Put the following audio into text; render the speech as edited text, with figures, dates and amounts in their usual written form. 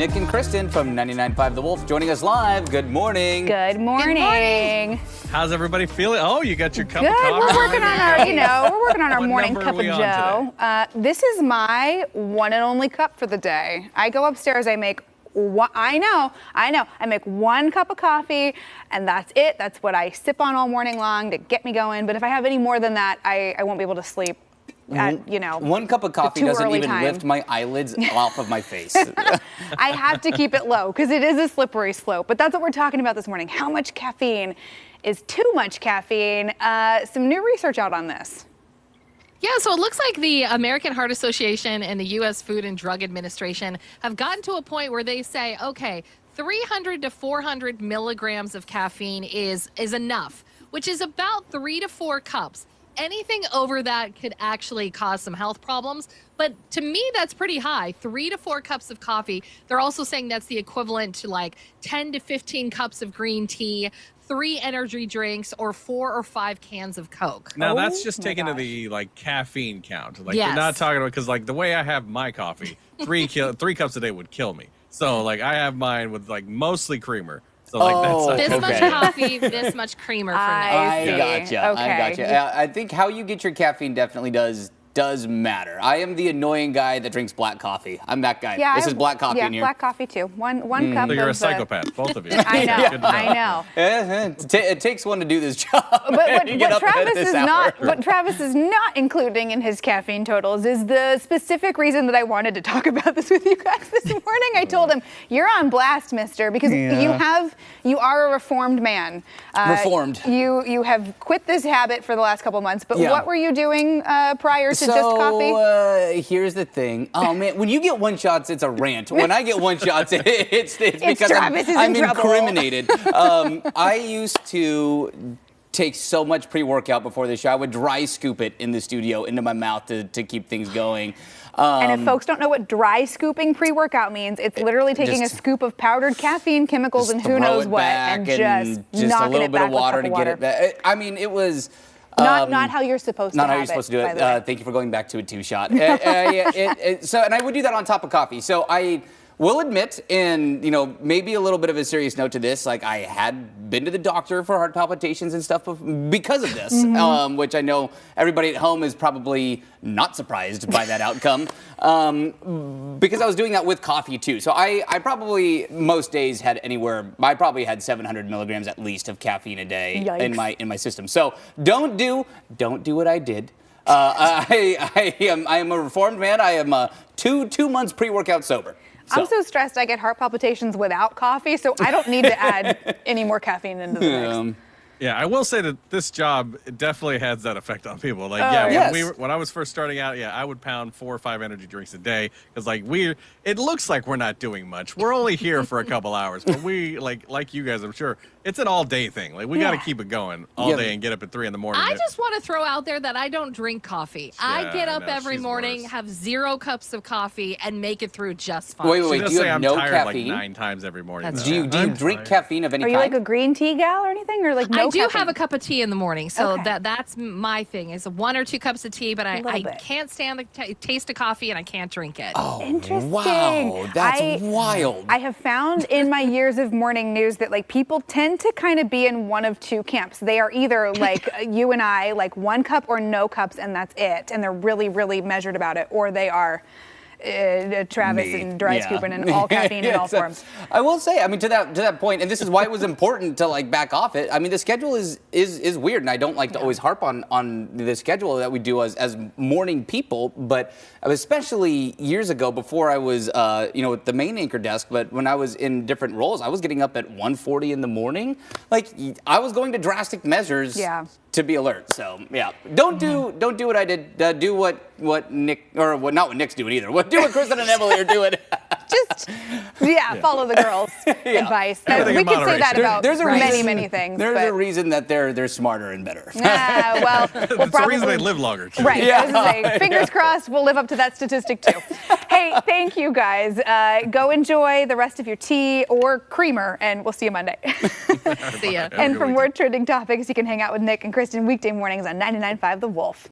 Nick and Kristen from 99.5 The Wolf joining us live. Good morning. Good morning. How's everybody feeling? Oh, you got your cup of Good. coffee. We're working on our, we're working on our What morning number cup are of we on Joe. This is my one and only cup for the day. I go upstairs, I make I know. I make one cup of coffee, and that's it. That's what I sip on all morning long to get me going. But if I have any more than that, I won't be able to sleep. One cup of coffee doesn't even lift my eyelids off of my face. I have to keep it low because it is a slippery slope. But that's what we're talking about this morning. How much caffeine is too much caffeine? Some new research out on this. Yeah, so it looks like the American Heart Association and the U.S. Food and Drug Administration have gotten to a point where they say, okay, 300 to 400 milligrams of caffeine is enough, which is about 3 to 4 cups. Anything over that could actually cause some health problems. But to me, that's pretty high. 3 to 4 cups of coffee. They're also saying that's the equivalent to like 10 to 15 cups of green tea, 3 energy drinks, or 4 or 5 cans of Coke. Now that's just taken to the caffeine count. Like you're not talking about, because like the way I have my coffee, 3 cups a day would kill me. So like I have mine with like mostly creamer. So like this much coffee, this much creamer for now. I gotcha. Okay. I gotcha. I think how you get your caffeine definitely does matter. I am the annoying guy that drinks black coffee. I'm that guy. Yeah, this is black coffee in here. Yeah, black coffee too. One cup. So you're a psychopath, both of you. I know. Yeah, I know. It takes one to do this job. But what Travis is not including in his caffeine totals is the specific reason that I wanted to talk about this with you guys this morning. I told him, "You're on blast, mister, because you are a reformed man. Reformed. You have quit this habit for the last couple of months. But what were you doing prior to just coffee?" Here's the thing. Oh man, when you get one shots, it's a rant. When I get one shots, it's because Travis I'm in trouble. incriminated. I used to take so much pre-workout before the show. I would dry scoop it in the studio into my mouth to keep things going. And if folks don't know what dry scooping pre-workout means, it's literally taking a scoop of powdered caffeine chemicals and who knows what, and just a little it bit back of water with to water. get it back. I mean, it was. Not how you're supposed to Not have how you're supposed to do by it. the way. Thank you for going back to a 2-shot. And I would do that on top of coffee. So I will admit, and maybe a little bit of a serious note to this, like I had been to the doctor for heart palpitations and stuff because of this, which I know everybody at home is probably not surprised by that outcome, because I was doing that with coffee too. So I probably most days had I probably had 700 milligrams at least of caffeine a day in my system. So don't do what I did. I am a reformed man. I am 2 months pre-workout sober. I'm so stressed I get heart palpitations without coffee, so I don't need to add any more caffeine into the mix. Yeah, I will say that this job definitely has that effect on people. Like, when I was first starting out, I would pound 4 or 5 energy drinks a day because, like, it looks like we're not doing much. We're only here for a couple hours, but we, like you guys, I'm sure, it's an all-day thing. Like, we got to keep it going all day and get up at 3 in the morning. I just want to throw out there that I don't drink coffee. I get up every morning, have 0 cups of coffee, and make it through just fine. Wait, do you have no caffeine? Like 9 times every morning. Do you drink caffeine of any kind? Are you like a green tea gal or anything, or like no? I do caffeine? have a cup of tea in the morning, so that's my thing. Is 1 or 2 cups of tea, but I can't stand the taste of coffee and I can't drink it. Oh, interesting! Wow, that's wild. I have found in my years of morning news that like people tend to kind of be in one of 2 camps. They are either like you and I, like 1 cup or no cups, and that's it, and they're really, really measured about it, or they are Travis and dry scooping and all caffeine in all forms. I will say, I mean, to that point, and this is why it was important to like back off it. I mean, the schedule is weird, and I don't like to always harp on the schedule that we do as morning people, but especially years ago before I was at the main anchor desk, but when I was in different roles, I was getting up at 1:40 in the morning. Like I was going to drastic measures to be alert. So don't do what I did. Do what Nick, or not what Nick's doing either. Do what Kristen and Emily are doing. Just follow the girls' advice. We could say that about many things. There's a reason that they're smarter and better. Well, it's the reason they live longer too. Right. Yeah. Fingers crossed we'll live up to that statistic too. Hey, thank you guys. Go enjoy the rest of your tea or creamer, and we'll see you Monday. See ya. And for more trending topics, you can hang out with Nick and Kristen weekday mornings on 99.5 The Wolf.